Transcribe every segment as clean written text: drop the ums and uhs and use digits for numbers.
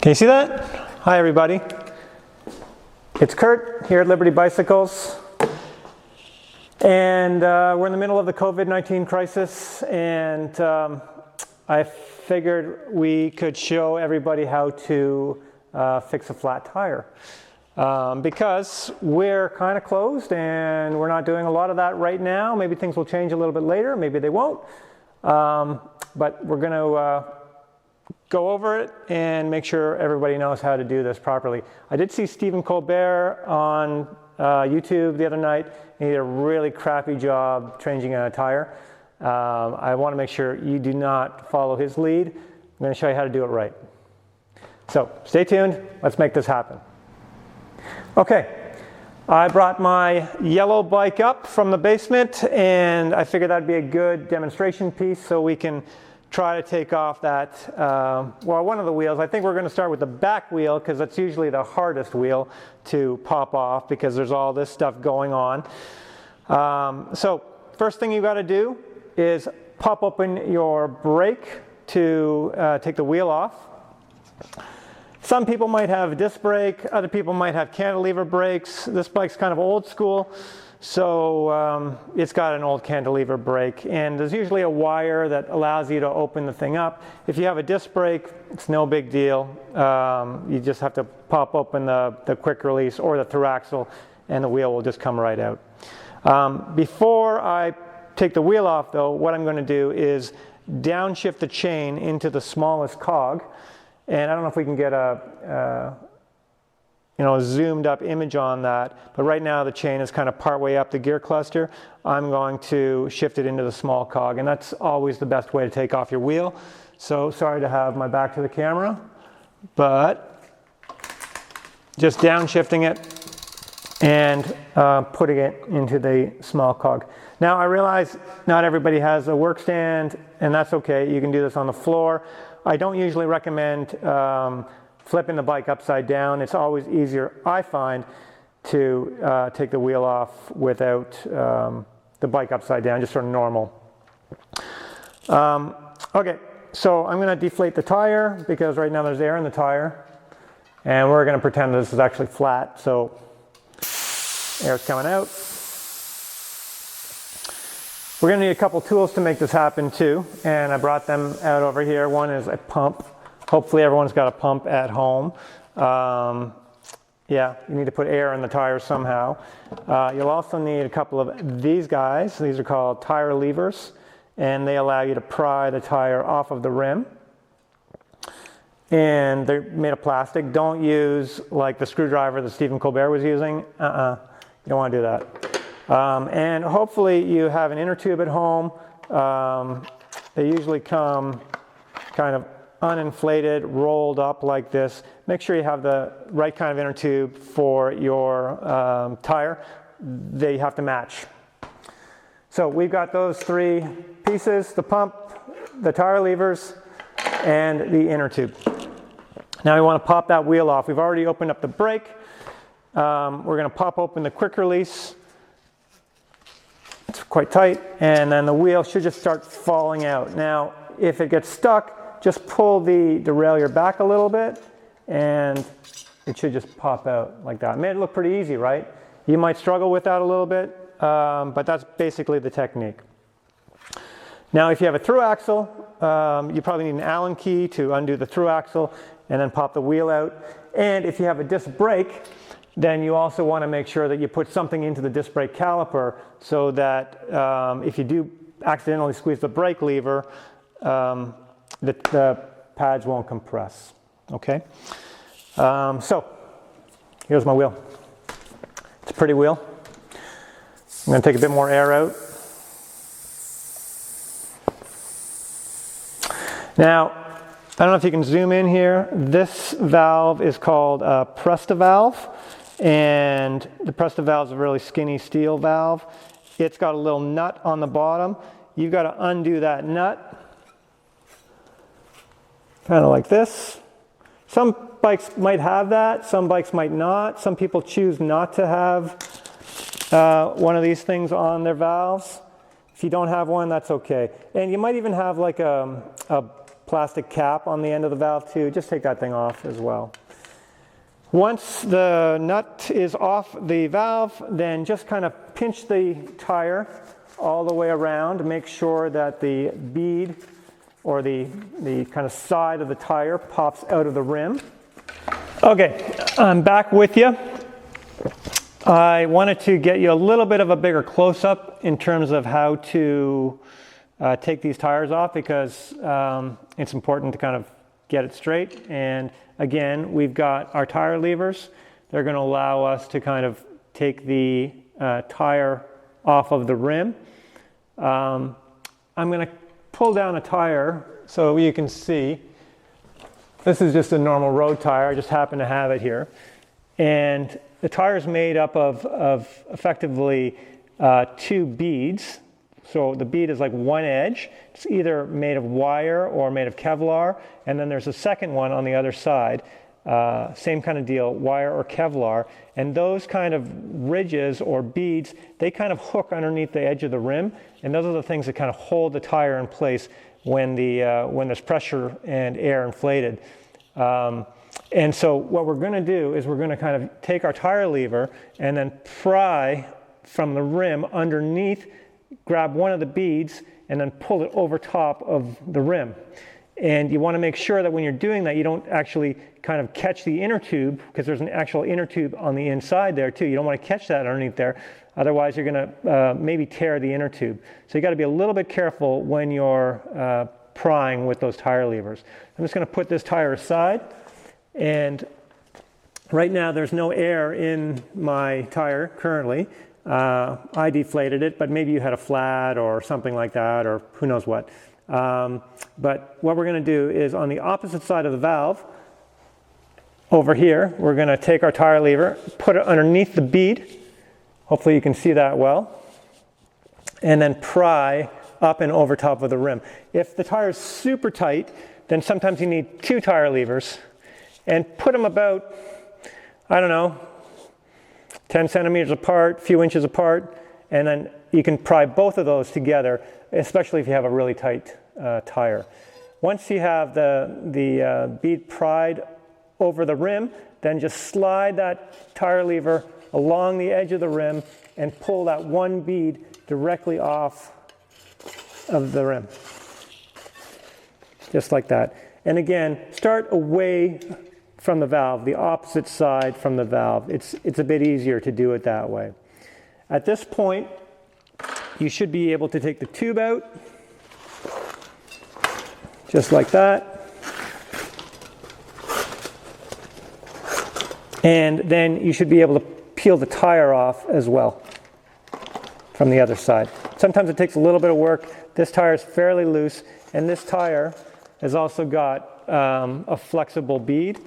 Can you see that? Hi everybody. It's Kurt here at Liberty Bicycles. And we're in the middle of the COVID-19 crisis, and I figured we could show everybody how to fix a flat tire. Because we're kind of closed and we're not doing a lot of that right now. Maybe things will change a little bit later, maybe they won't. But we're going to go over it and make sure everybody knows how to do this properly. I did see Stephen Colbert on YouTube the other night. He did a really crappy job changing a tire. I want to make sure you do not follow his lead. I'm going to show you how to do it right. So stay tuned. Let's make this happen. Okay, I brought my yellow bike up from the basement, and I figured that'd be a good demonstration piece so we can try to take off that, well, one of the wheels. I think we're going to start with the back wheel because that's usually the hardest wheel to pop off because there's all this stuff going on. So first thing you got to do is pop open your brake to take the wheel off. Some people might have disc brake, other people might have cantilever brakes. This bike's kind of old school, so it's got an old cantilever brake, and there's usually a wire that allows you to open the thing up. If you have a disc brake, it's no big deal. You just have to pop open the quick release or the through axle, and the wheel will just come right out. Before I take the wheel off, though, what I'm going to do is downshift the chain into the smallest cog. And I don't know if we can get a zoomed up image on that, but right now the chain is kind of partway up the gear cluster. I'm going to shift it into the small cog, and that's always the best way to take off your wheel. So sorry to have my back to the camera, but just downshifting it and putting it into the small cog. Now I realize not everybody has a work stand, and that's okay. You can do this on the floor. I don't usually recommend flipping the bike upside down. It's always easier, I find, to take the wheel off without the bike upside down, just sort of normal. Okay, so I'm going to deflate the tire because right now there's air in the tire. And we're going to pretend this is actually flat, so air's coming out. We're going to need a couple tools to make this happen too, and I brought them out over here. One is a pump. Hopefully everyone's got a pump at home. Yeah, you need to put air in the tires somehow. You'll also need a couple of these guys. These are called tire levers, and they allow you to pry the tire off of the rim. And they're made of plastic. Don't use like the screwdriver that Stephen Colbert was using. You don't want to do that. And hopefully you have an inner tube at home. They usually come kind of uninflated, rolled up like this. Make sure you have the right kind of inner tube for your tire. They have to match. So we've got those three pieces: the pump, the tire levers, and the inner tube. Now we want to pop that wheel off. We've already opened up the brake. We're going to pop open the quick release. It's quite tight, and then the wheel should just start falling out. Now, if it gets stuck, just pull the derailleur back a little bit, and it should just pop out like that. It made it look pretty easy, right? You might struggle with that a little bit, but that's basically the technique. Now, if you have a through axle, you probably need an Allen key to undo the through axle and then pop the wheel out. And if you have a disc brake, then you also want to make sure that you put something into the disc brake caliper so that if you do accidentally squeeze the brake lever, the pads won't compress. Okay? So here's my wheel. It's a pretty wheel. I'm going to take a bit more air out. Now, I don't know if you can zoom in here. This valve is called a Presta valve. And the Presta valve is a really skinny steel valve. It's got a little nut on the bottom. You've got to undo that nut, kind of like this. Some bikes might have that, some bikes might not. Some people choose not to have one of these things on their valves. If you don't have one, that's okay. And you might even have like a plastic cap on the end of the valve too. Just take that thing off as well. Once the nut is off the valve, then just kind of pinch the tire all the way around. Make sure that the bead or the kind of side of the tire pops out of the rim. Okay, I'm back with you. I wanted to get you a little bit of a bigger close-up in terms of how to take these tires off, because it's important to kind of get it straight. And again, we've got our tire levers. They're going to allow us to kind of take the tire off of the rim. I'm going to pull down a tire so you can see. This is just a normal road tire. I just happen to have it here. And the tire is made up of effectively 2 beads. So the bead is like one edge. It's either made of wire or made of Kevlar. And then there's a second one on the other side. Same kind of deal, wire or Kevlar. And those kind of ridges or beads, they kind of hook underneath the edge of the rim. And those are the things that kind of hold the tire in place when there's pressure and air inflated. And so what we're going to do is we're going to kind of take our tire lever and then pry from the rim underneath, grab one of the beads, and then pull it over top of the rim. And you want to make sure that when you're doing that, you don't actually kind of catch the inner tube, because there's an actual inner tube on the inside there too. You don't want to catch that underneath there. Otherwise, you're going to maybe tear the inner tube. So you got to be a little bit careful when you're prying with those tire levers. I'm just going to put this tire aside. And right now, there's no air in my tire currently. I deflated it, but maybe you had a flat or something like that, or who knows what. But what we're going to do is on the opposite side of the valve, over here, we're going to take our tire lever, put it underneath the bead. Hopefully you can see that well. And then pry up and over top of the rim. If the tire is super tight, then sometimes you need 2 tire levers and put them about, I don't know, 10 centimeters apart, a few inches apart, and then you can pry both of those together, especially if you have a really tight tire. Once you have the bead pried over the rim, then just slide that tire lever along the edge of the rim and pull that one bead directly off of the rim. Just like that. And again, start away from the valve, the opposite side from the valve. It's a bit easier to do it that way. At this point, you should be able to take the tube out, just like that. And then you should be able to peel the tire off as well from the other side. Sometimes it takes a little bit of work. This tire is fairly loose, and this tire has also got a flexible bead.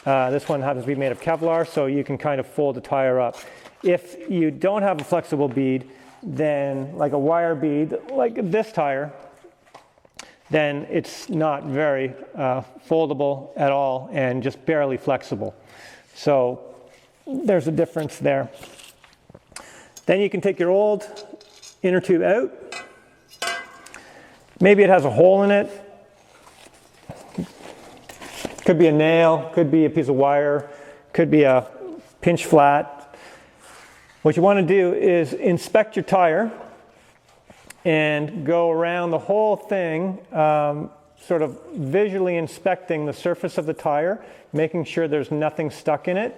This one happens to be made of Kevlar, so you can kind of fold the tire up. If you don't have a flexible bead, then like a wire bead, like this tire, then it's not very foldable at all and just barely flexible. So there's a difference there. Then you can take your old inner tube out. Maybe it has a hole in it. Could be a nail, could be a piece of wire, could be a pinch flat. What you want to do is inspect your tire and go around the whole thing, sort of visually inspecting the surface of the tire, making sure there's nothing stuck in it.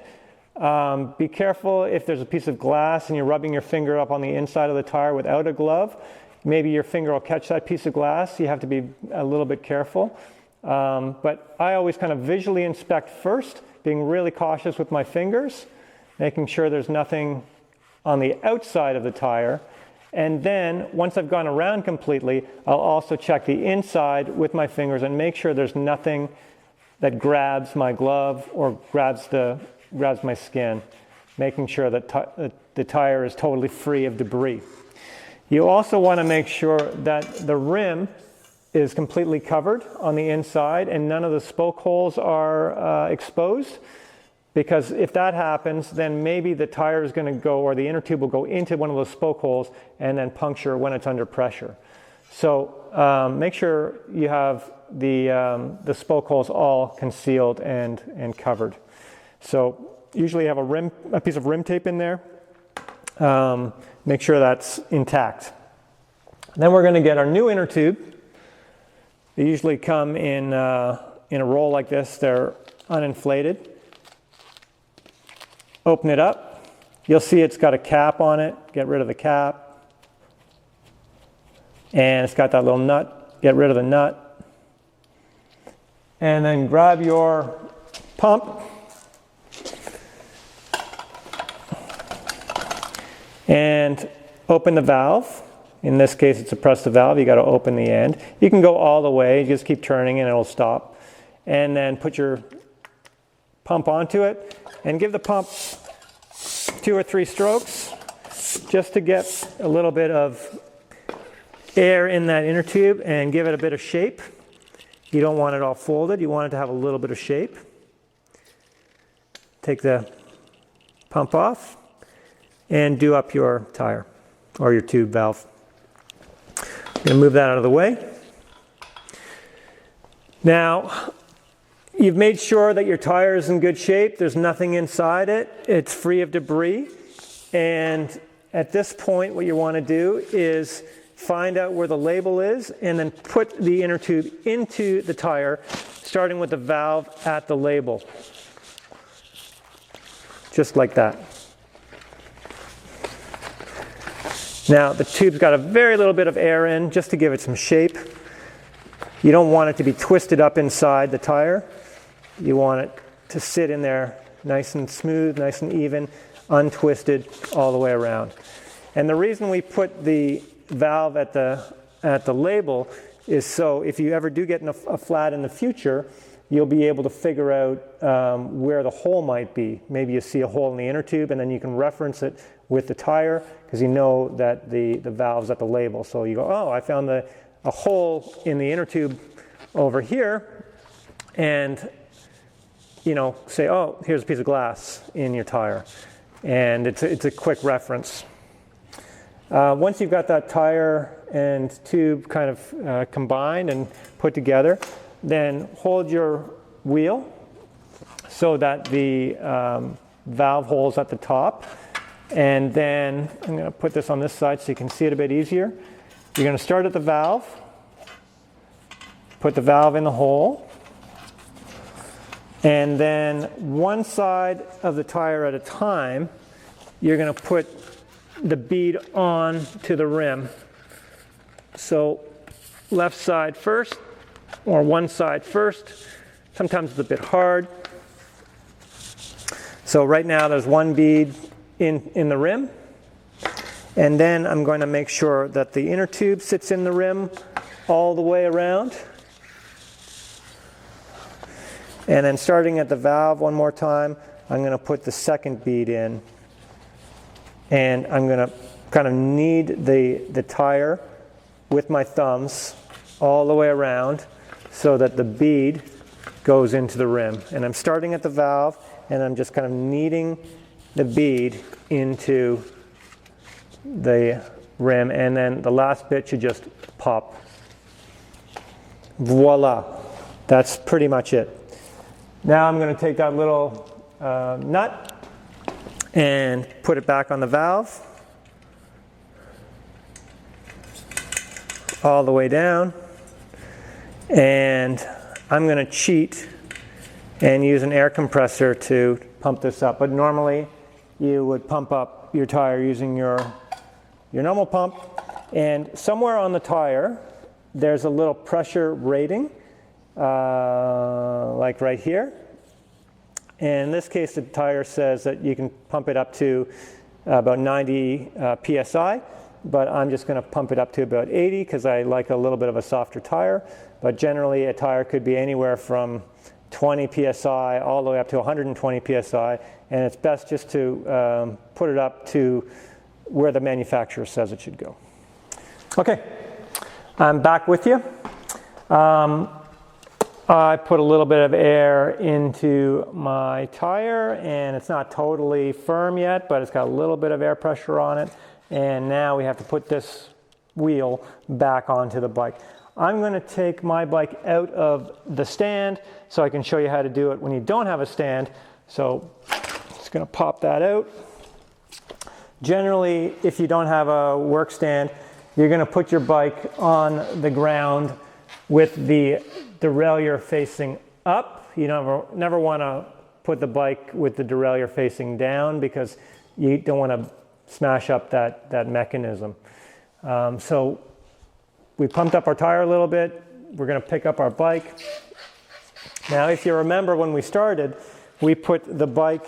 Be careful if there's a piece of glass and you're rubbing your finger up on the inside of the tire without a glove. Maybe your finger will catch that piece of glass. You have to be a little bit careful. But I always kind of visually inspect first, being really cautious with my fingers, making sure there's nothing on the outside of the tire. And then once I've gone around completely, I'll also check the inside with my fingers and make sure there's nothing that grabs my glove or grabs my skin, making sure that the tire is totally free of debris. You also want to make sure that the rim is completely covered on the inside and none of the spoke holes are exposed, because if that happens, then maybe the tire is going to go, or the inner tube will go into one of those spoke holes and then puncture when it's under pressure. So make sure you have the spoke holes all concealed and covered. So usually you have a piece of rim tape in there. Make sure that's intact. Then we're going to get our new inner tube. They usually come in a roll like this. They're uninflated. Open it up. You'll see it's got a cap on it. Get rid of the cap. And it's got that little nut. Get rid of the nut. And then grab your pump. And open the valve. In this case, it's a press the valve. You got to open the end. You can go all the way. Just keep turning and it'll stop. And then put your pump onto it and give the pump 2 or 3 strokes just to get a little bit of air in that inner tube and give it a bit of shape. You don't want it all folded. You want it to have a little bit of shape. Take the pump off and do up your tire or your tube valve. I'm going to move that out of the way. Now, you've made sure that your tire is in good shape. There's nothing inside it. It's free of debris. And at this point, what you want to do is find out where the label is and then put the inner tube into the tire, starting with the valve at the label. Just like that. Now, the tube's got a very little bit of air in just to give it some shape. You don't want it to be twisted up inside the tire. You want it to sit in there nice and smooth, nice and even, untwisted all the way around. And the reason we put the valve at the label is so if you ever do get in a flat in the future, you'll be able to figure out where the hole might be. Maybe you see a hole in the inner tube and then you can reference it with the tire because you know that the valve's at the label. So you go, oh, I found a hole in the inner tube over here, and you know, say, oh, here's a piece of glass in your tire. And it's a quick reference. Once you've got that tire and tube kind of combined and put together, then hold your wheel so that the valve hole's at the top. And then I'm going to put this on this side so you can see it a bit easier. You're going to start at the valve, put the valve in the hole, and then one side of the tire at a time, you're going to put the bead on to the rim. So left side first, or one side first. Sometimes it's a bit hard. So right now there's one bead in the rim. And then I'm going to make sure that the inner tube sits in the rim all the way around. And then starting at the valve one more time, I'm going to put the second bead in. And I'm going to kind of knead the tire with my thumbs all the way around so that the bead goes into the rim. And I'm starting at the valve and I'm just kind of kneading the bead into the rim, and then the last bit should just pop. Voila. That's pretty much it. Now I'm going to take that little nut and put it back on the valve all the way down, and I'm going to cheat and use an air compressor to pump this up. But normally you would pump up your tire using your normal pump, and somewhere on the tire there's a little pressure rating, like right here. And in this case the tire says that you can pump it up to about 90 psi, but I'm just going to pump it up to about 80 because I like a little bit of a softer tire. But generally a tire could be anywhere from 20 psi all the way up to 120 psi, and it's best just to put it up to where the manufacturer says it should go. Okay, I'm back with you. I put a little bit of air into my tire, and it's not totally firm yet, but it's got a little bit of air pressure on it. And now we have to put this wheel back onto the bike. I'm going to take my bike out of the stand so I can show you how to do it when you don't have a stand. So just going to pop that out. Generally, if you don't have a work stand, you're going to put your bike on the ground with the derailleur facing up. You never want to put the bike with the derailleur facing down because you don't want to smash up that mechanism. So we pumped up our tire a little bit. We're going to pick up our bike. Now, if you remember when we started, we put the bike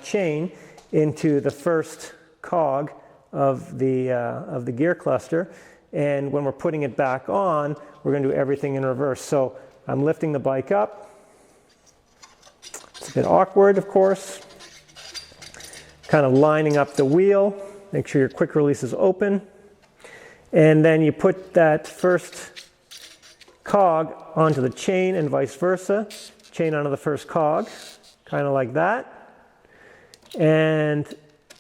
chain into the first cog of the gear cluster, and when we're putting it back on, we're going to do everything in reverse. So I'm lifting the bike up. It's a bit awkward, of course. Kind of lining up the wheel. Make sure your quick release is open. And then you put that first cog onto the chain and vice versa. Chain onto the first cog, kind of like that. And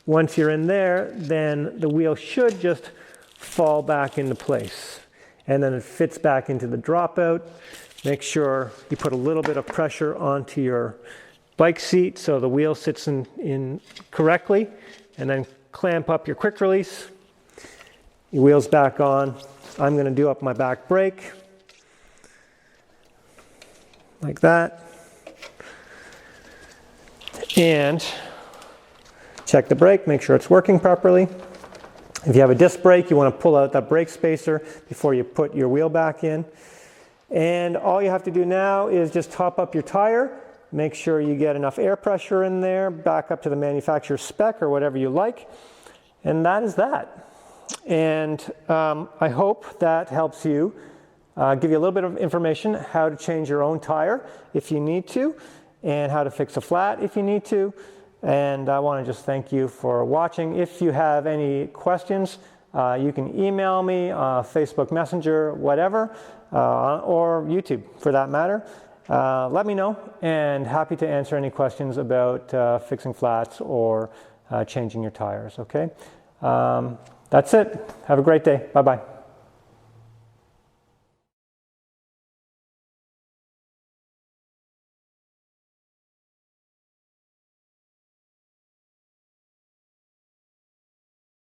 once you're in there, then the wheel should just fall back into place. And then it fits back into the dropout. Make sure you put a little bit of pressure onto your bike seat so the wheel sits in correctly. And then clamp up your quick release. Your wheel's back on. I'm going to do up my back brake. Like that. And check the brake, make sure it's working properly. If you have a disc brake, you want to pull out that brake spacer before you put your wheel back in. And all you have to do now is just top up your tire. Make sure you get enough air pressure in there, back up to the manufacturer's spec or whatever you like. And that is that. And I hope that helps you, give you a little bit of information how to change your own tire if you need to, and how to fix a flat if you need to. And I want to just thank you for watching. If you have any questions, you can email me, Facebook Messenger, whatever, or YouTube for that matter. Let me know, and happy to answer any questions about fixing flats or changing your tires, okay? That's it. Have a great day. Bye-bye.